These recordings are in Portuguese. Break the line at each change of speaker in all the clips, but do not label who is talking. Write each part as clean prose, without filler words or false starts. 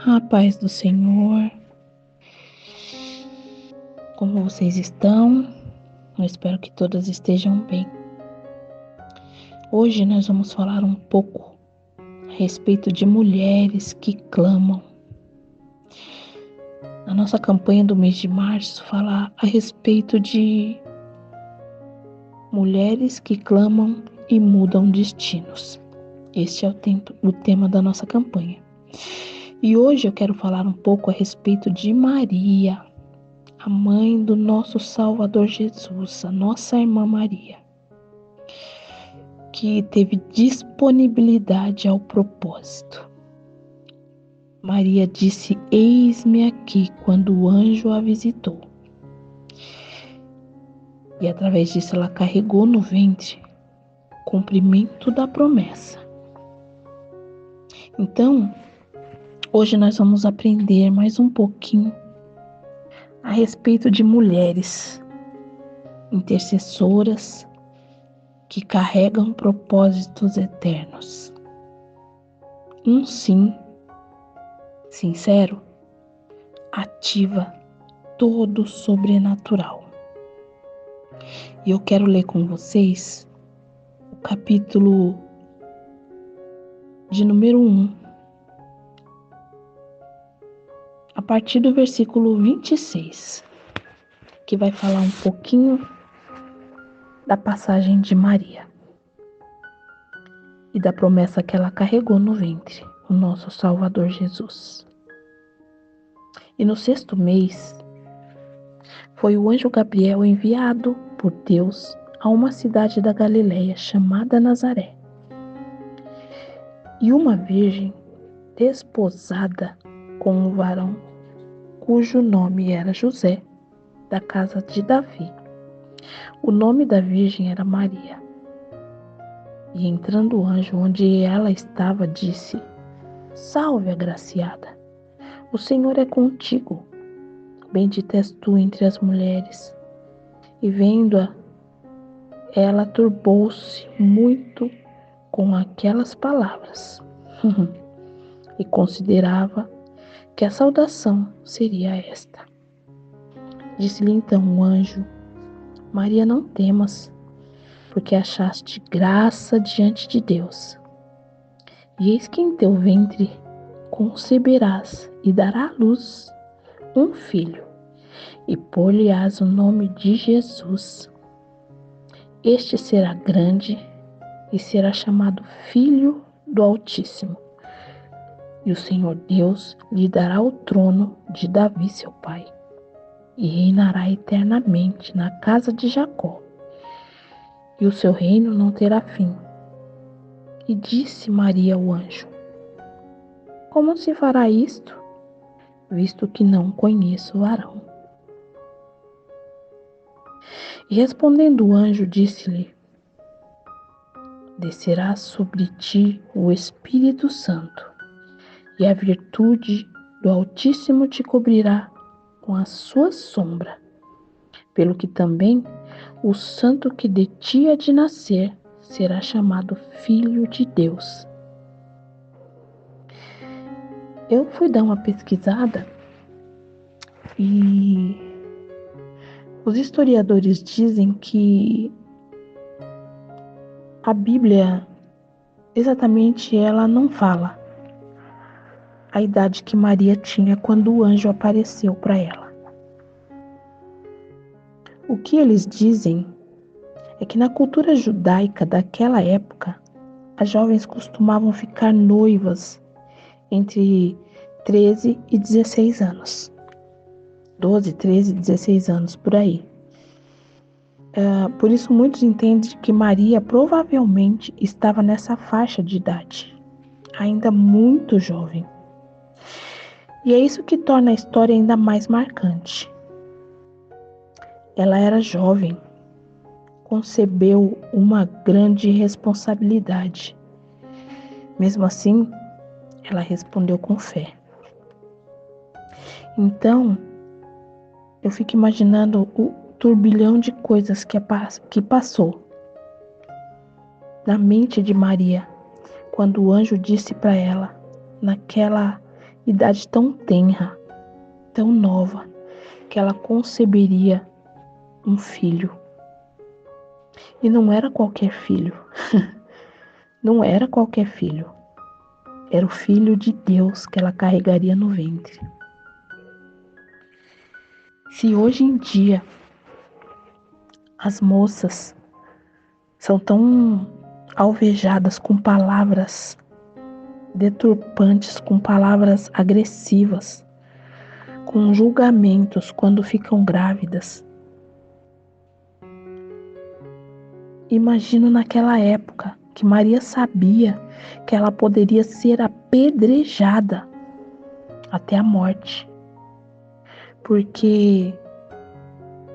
A paz do Senhor, como vocês estão? Eu espero que todas estejam bem. Hoje nós vamos falar um pouco a respeito de mulheres que clamam. A nossa campanha do mês de março fala a respeito de mulheres que clamam e mudam destinos. Este é o tema da nossa campanha. E hoje eu quero falar um pouco a respeito de Maria, a mãe do nosso Salvador Jesus, a nossa irmã Maria, que teve disponibilidade ao propósito. Maria disse: "Eis-me aqui", quando o anjo a visitou. E através disso ela carregou no ventre o cumprimento da promessa. Então, hoje nós vamos aprender mais um pouquinho a respeito de mulheres intercessoras que carregam propósitos eternos. Um sim sincero ativa todo o sobrenatural. E eu quero ler com vocês o capítulo de número 1, a partir do versículo 26, que vai falar um pouquinho da passagem de Maria e da promessa que ela carregou no ventre, o nosso Salvador Jesus. E no 6º mês, foi o anjo Gabriel enviado por Deus a uma cidade da Galileia chamada Nazaré. E uma virgem desposada com um varão cujo nome era José, da casa de Davi. O nome da virgem era Maria. E entrando o anjo onde ela estava, disse: "Salve, agraciada, o Senhor é contigo. Bendita és tu entre as mulheres." E vendo-a, ela turbou-se muito com aquelas palavras e considerava que a saudação seria esta. Disse-lhe então o anjo: "Maria, não temas, porque achaste graça diante de Deus. E eis que em teu ventre conceberás e darás à luz um filho, e pôr-lhe-ás o nome de Jesus. Este será grande e será chamado Filho do Altíssimo. E o Senhor Deus lhe dará o trono de Davi, seu pai, e reinará eternamente na casa de Jacó, e o seu reino não terá fim." E disse Maria ao anjo: "Como se fará isto, visto que não conheço o varão?" E respondendo o anjo, disse-lhe: "Descerá sobre ti o Espírito Santo, e a virtude do Altíssimo te cobrirá com a sua sombra, pelo que também o santo que de ti há de nascer será chamado Filho de Deus." Eu fui dar uma pesquisada e os historiadores dizem que a Bíblia, exatamente, ela não fala a idade que Maria tinha quando o anjo apareceu para ela. O que eles dizem é que na cultura judaica daquela época, as jovens costumavam ficar noivas entre 13 e 16 anos. 12, 13, 16 anos, por aí. Por isso muitos entendem que Maria provavelmente estava nessa faixa de idade, ainda muito jovem. E é isso que torna a história ainda mais marcante. Ela era jovem, concebeu uma grande responsabilidade. Mesmo assim, ela respondeu com fé. Então, eu fico imaginando o turbilhão de coisas que passou na mente de Maria quando o anjo disse para ela, naquela idade tão tenra, tão nova, que ela conceberia um filho. E não era qualquer filho. Não era qualquer filho. Era o Filho de Deus que ela carregaria no ventre. Se hoje em dia as moças são tão alvejadas com palavras deturpantes, com palavras agressivas, com julgamentos quando ficam grávidas, imagino naquela época que Maria sabia que ela poderia ser apedrejada até a morte, porque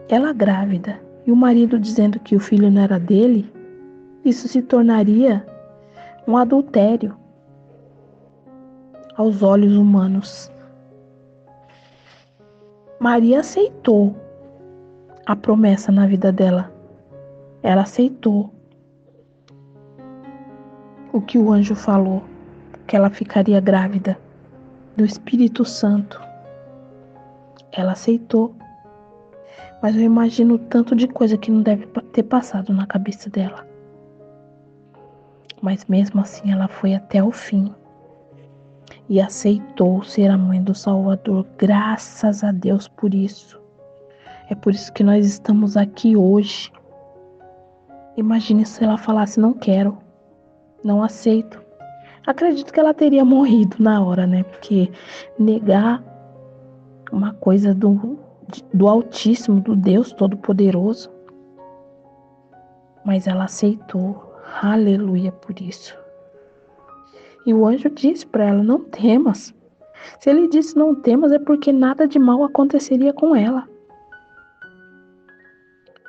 ela grávida e o marido dizendo que o filho não era dele, isso se tornaria um adultério aos olhos humanos. Maria aceitou a promessa na vida dela. Ela aceitou o que o anjo falou, que ela ficaria grávida do Espírito Santo. Ela aceitou. Mas eu imagino o tanto de coisa que não deve ter passado na cabeça dela. Mas mesmo assim ela foi até o fim. E aceitou ser a mãe do Salvador. Graças a Deus por isso. É por isso que nós estamos aqui hoje. Imagine se ela falasse, não quero, não aceito. Acredito que ela teria morrido na hora, né? Porque negar uma coisa do Altíssimo, do Deus Todo-Poderoso. Mas ela aceitou. Aleluia por isso. E o anjo disse para ela, não temas. Se ele disse não temas, é porque nada de mal aconteceria com ela.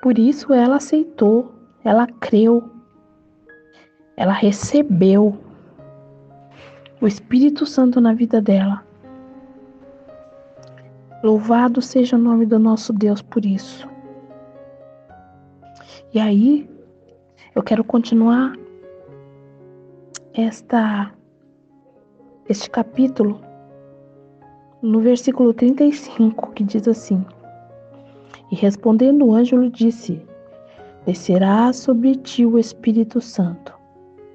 Por isso ela aceitou, ela creu, ela recebeu o Espírito Santo na vida dela. Louvado seja o nome do nosso Deus por isso. E aí, eu quero continuar este capítulo no versículo 35, que diz assim: E respondendo o anjo lhe disse, descerá sobre ti o Espírito Santo.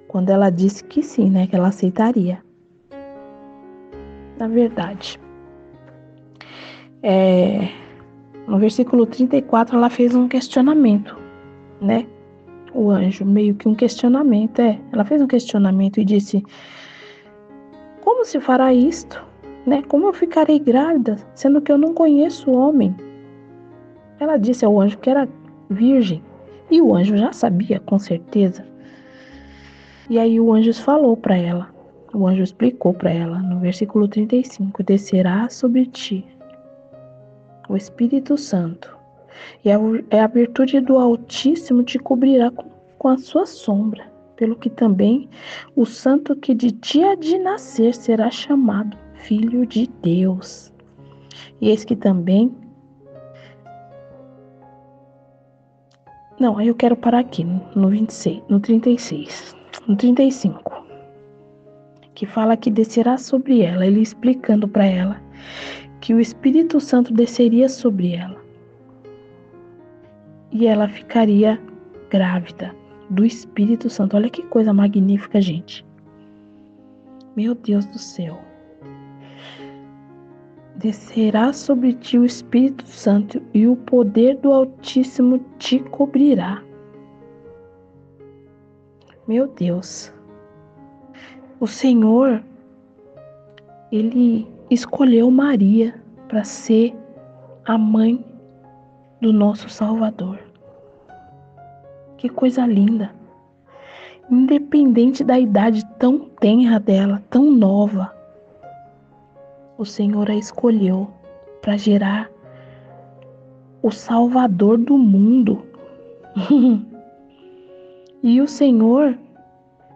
Quando ela disse que sim, né, que ela aceitaria. Na verdade, no versículo 34 ela fez um questionamento, né? O anjo, meio que um questionamento, ela fez um questionamento e disse, como se fará isto, né? Como eu ficarei grávida, sendo que eu não conheço o homem? Ela disse ao anjo que era virgem, e o anjo já sabia, com certeza. E aí o anjo falou para ela, o anjo explicou para ela, no versículo 35, descerá sobre ti o Espírito Santo, e a virtude do Altíssimo te cobrirá com a sua sombra, pelo que também o santo que de ti há de nascer será chamado Filho de Deus. E eis que também... Não, aí eu quero parar aqui, no 26, no 36, no 35, que fala que descerá sobre ela, ele explicando para ela que o Espírito Santo desceria sobre ela. E ela ficaria grávida do Espírito Santo. Olha que coisa magnífica, gente. Meu Deus do céu. Descerá sobre ti o Espírito Santo e o poder do Altíssimo te cobrirá. Meu Deus. O Senhor, Ele escolheu Maria para ser a mãe do nosso Salvador. Que coisa linda. Independente da idade tão tenra dela, tão nova, o Senhor a escolheu para gerar o Salvador do mundo. E o Senhor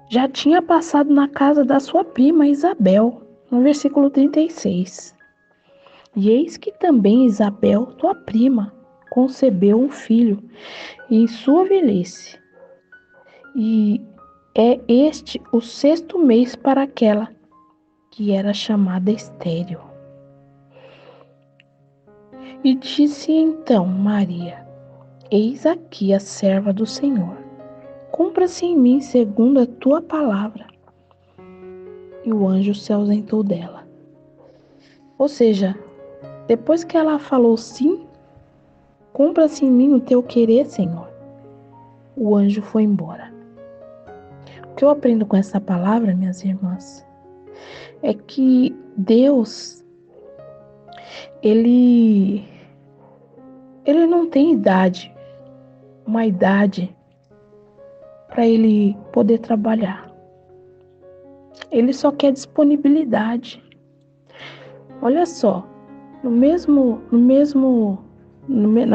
já tinha passado na casa da sua prima Isabel, no versículo 36. E eis que também Isabel, tua prima, concebeu um filho em sua velhice. E é este o 6º mês para aquela que era chamada estéril. E disse então Maria: Eis aqui a serva do Senhor. Cumpra-se em mim segundo a tua palavra. E o anjo se ausentou dela. Ou seja, depois que ela falou sim, cumpra-se em mim o teu querer, Senhor, o anjo foi embora. O que eu aprendo com essa palavra, minhas irmãs, é que Deus, Ele não tem uma idade para Ele poder trabalhar. Ele só quer disponibilidade. Olha só, na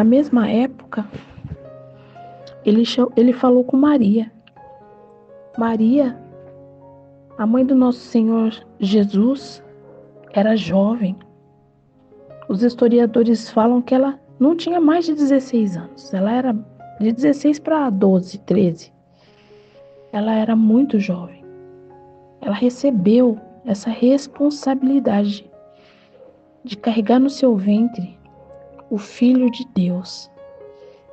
mesma época, ele falou com Maria. Maria, a mãe do nosso Senhor Jesus, era jovem. Os historiadores falam que ela não tinha mais de 16 anos. Ela era de 16 para 12, 13. Ela era muito jovem. Ela recebeu essa responsabilidade de carregar no seu ventre o Filho de Deus.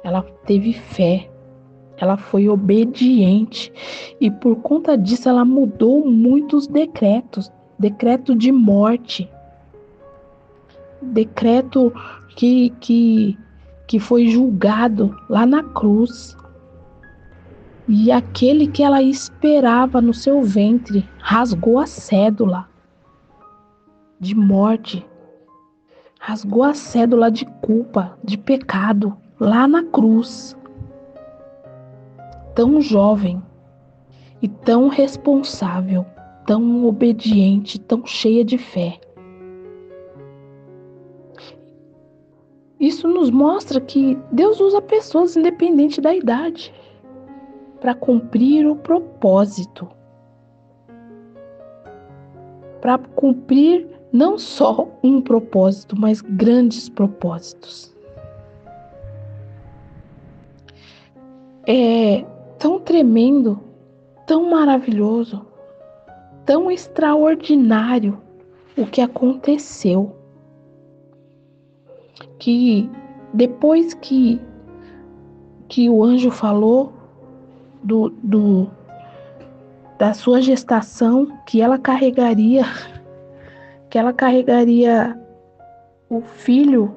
Ela teve fé. Ela foi obediente. E por conta disso ela mudou muitos decretos. Decreto de morte. Decreto que foi julgado lá na cruz. E aquele que ela esperava no seu ventre rasgou a cédula de morte, rasgou a cédula de culpa, de pecado, lá na cruz. Tão jovem e tão responsável, tão obediente, tão cheia de fé. Isso nos mostra que Deus usa pessoas independente da idade para cumprir o propósito. Para cumprir não só um propósito, mas grandes propósitos. É tão tremendo, tão maravilhoso, tão extraordinário o que aconteceu, que depois que o anjo falou da sua gestação, que ela carregaria o Filho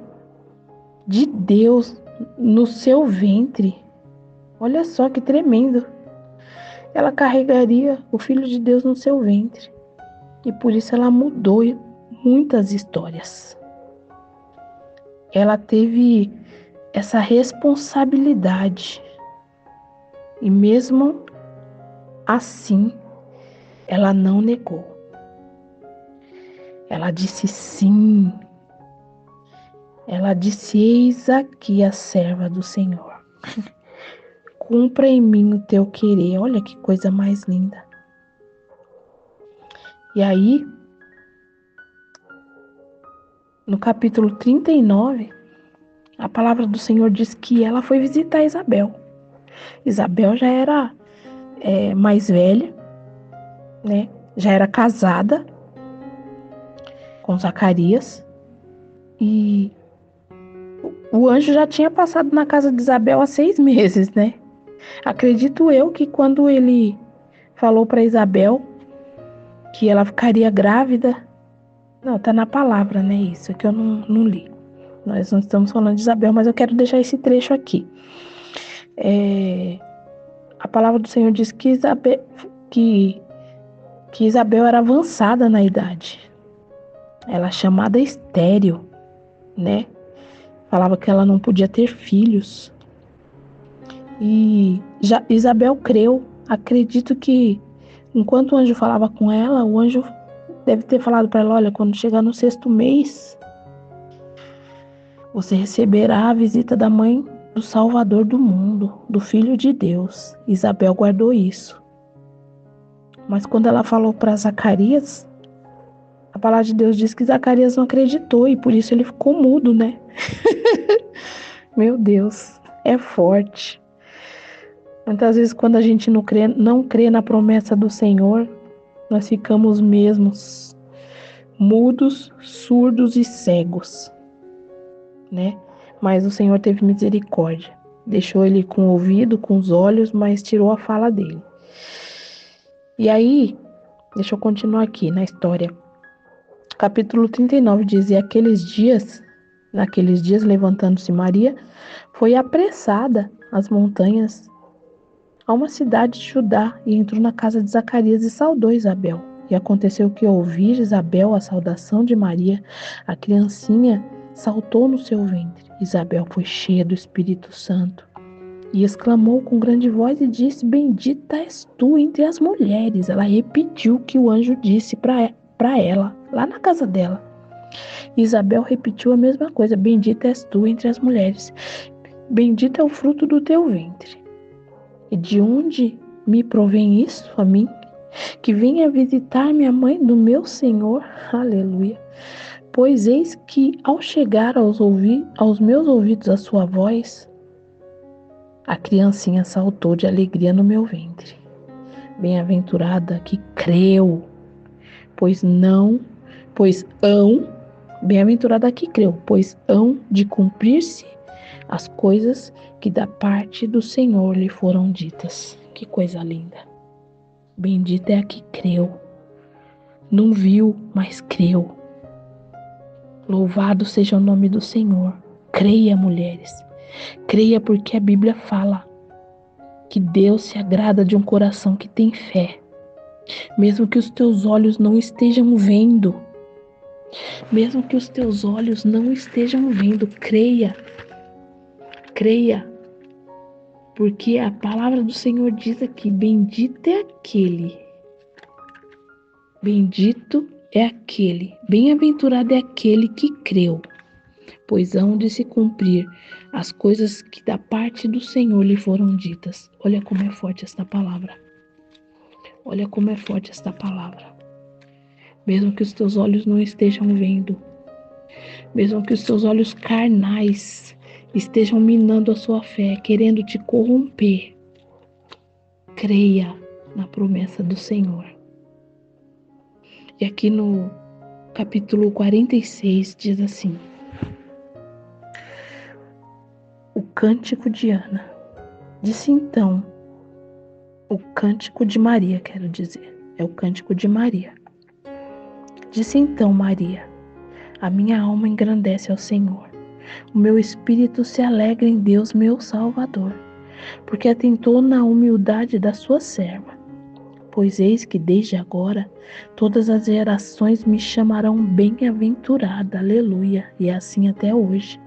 de Deus no seu ventre. Olha só que tremendo. Ela carregaria o Filho de Deus no seu ventre. E por isso ela mudou muitas histórias. Ela teve essa responsabilidade. E mesmo assim, ela não negou. Ela disse sim. Ela disse: Eis aqui a serva do Senhor. Cumpra em mim o teu querer. Olha que coisa mais linda. E aí, no capítulo 39, a palavra do Senhor diz que ela foi visitar Isabel. Isabel já era mais velha, né? Já era casada com Zacarias. E o anjo já tinha passado na casa de Isabel há 6 meses, né? Acredito eu que quando ele falou para Isabel que ela ficaria grávida, não, tá na palavra, né? Isso que eu não li. Nós não estamos falando de Isabel, mas eu quero deixar esse trecho aqui. A palavra do Senhor diz que Isabel era avançada na idade. Ela é chamada estéril, né? Falava que ela não podia ter filhos. E Isabel creu. Acredito que enquanto o anjo falava com ela, o anjo deve ter falado para ela: olha, quando chegar no 6º mês, você receberá a visita da mãe do Salvador do mundo, do Filho de Deus. Isabel guardou isso. Mas quando ela falou para Zacarias, a palavra de Deus diz que Zacarias não acreditou e por isso ele ficou mudo, né? Meu Deus, é forte. Muitas vezes quando a gente não crê na promessa do Senhor, nós ficamos mesmos mudos, surdos e cegos, né? Mas o Senhor teve misericórdia. Deixou ele com o ouvido, com os olhos, mas tirou a fala dele. E aí, deixa eu continuar aqui na história. Capítulo 39 diz: naqueles dias, levantando-se Maria, foi apressada às montanhas, a uma cidade de Judá, e entrou na casa de Zacarias e saudou Isabel. E aconteceu que, ao ouvir Isabel a saudação de Maria, a criancinha saltou no seu ventre. Isabel foi cheia do Espírito Santo e exclamou com grande voz e disse: Bendita és tu entre as mulheres. Ela repetiu o que o anjo disse para ela, lá na casa dela. Isabel repetiu a mesma coisa: Bendita és tu entre as mulheres. Bendito é o fruto do teu ventre. E de onde me provém isso a mim? Que venha visitar minha mãe do meu Senhor. Aleluia. Pois eis que, ao chegar aos meus ouvidos a sua voz, a criancinha saltou de alegria no meu ventre. Bem-aventurada que creu, bem-aventurada que creu, pois hão de cumprir-se as coisas que da parte do Senhor lhe foram ditas. Que coisa linda. Bendita é a que creu. Não viu, mas creu. Louvado seja o nome do Senhor. Creia, mulheres. Creia, porque a Bíblia fala que Deus se agrada de um coração que tem fé. Mesmo que os teus olhos não estejam vendo. Mesmo que os teus olhos não estejam vendo, creia. Creia. Porque a palavra do Senhor diz aqui: bendito é aquele. Bendito é aquele. Bem-aventurado é aquele que creu. Pois hão de se cumprir as coisas que da parte do Senhor lhe foram ditas. Olha como é forte esta palavra. Olha como é forte esta palavra. Mesmo que os teus olhos não estejam vendo, mesmo que os teus olhos carnais estejam minando a sua fé, querendo te corromper, creia na promessa do Senhor. E aqui no capítulo 46 diz assim: o cântico de Ana. Disse então, o cântico de Maria, quero dizer, é o cântico de Maria. Disse então Maria: a minha alma engrandece ao Senhor, o meu espírito se alegra em Deus meu Salvador, porque atentou na humildade da sua serva. Pois eis que desde agora todas as gerações me chamarão bem-aventurada, aleluia, e é assim até hoje.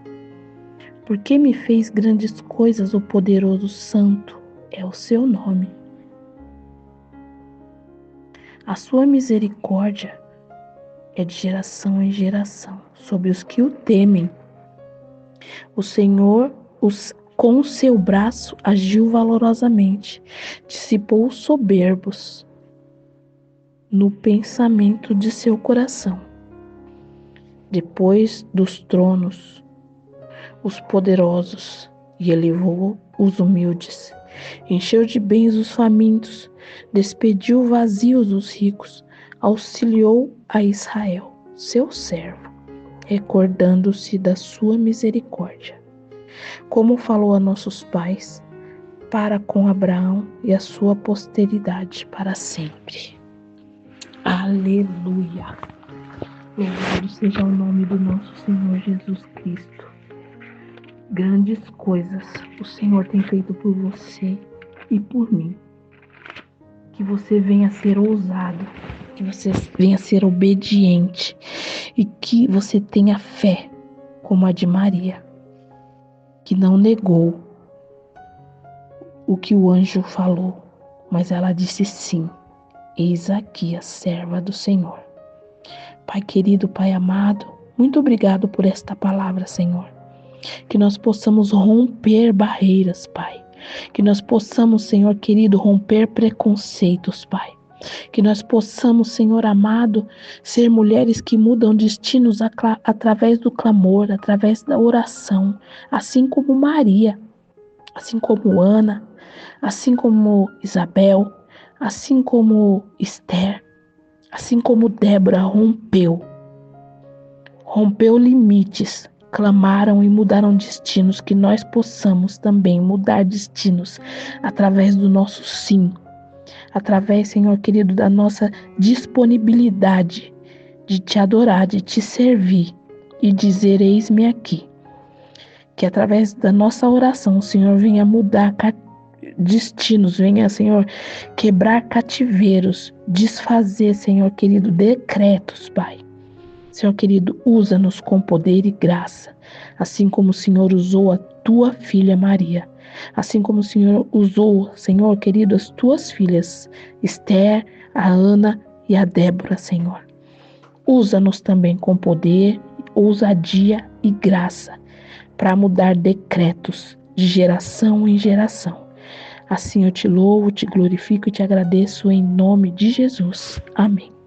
Porque me fez grandes coisas o poderoso Santo, é o seu nome. A sua misericórdia é de geração em geração sobre os que o temem. O Senhor, com o seu braço, agiu valorosamente, dissipou os soberbos no pensamento de seu coração. Depois dos tronos, os poderosos, e elevou os humildes. Encheu de bens os famintos, despediu vazios os ricos, auxiliou a Israel, seu servo, recordando-se da sua misericórdia, como falou a nossos pais, para com Abraão e a sua posteridade para sempre. Aleluia! Louvado seja o nome do nosso Senhor Jesus Cristo. Grandes coisas o Senhor tem feito por você e por mim. Que você venha a ser ousado, que você venha a ser obediente e que você tenha fé como a de Maria, que não negou o que o anjo falou, mas ela disse sim. Eis aqui a serva do Senhor. Pai querido, Pai amado, muito obrigado por esta palavra, Senhor. Que nós possamos romper barreiras, Pai. Que nós possamos, Senhor querido, romper preconceitos, Pai. Que nós possamos, Senhor amado, ser mulheres que mudam destinos através do clamor, através da oração, assim como Maria, assim como Ana, assim como Isabel, assim como Esther, assim como Débora rompeu rompeu limites, clamaram e mudaram destinos, que nós possamos também mudar destinos através do nosso sim, através, Senhor querido, da nossa disponibilidade de te adorar, de te servir e dizer: eis-me aqui. Que através da nossa oração o Senhor venha mudar destinos, venha, Senhor, quebrar cativeiros, desfazer, Senhor querido, decretos, Pai. Senhor querido, usa-nos com poder e graça, assim como o Senhor usou a tua filha Maria, assim como o Senhor usou, Senhor querido, as tuas filhas, Esther, a Ana e a Débora, Senhor. Usa-nos também com poder, ousadia e graça, para mudar decretos de geração em geração. Assim eu te louvo, te glorifico e te agradeço em nome de Jesus. Amém.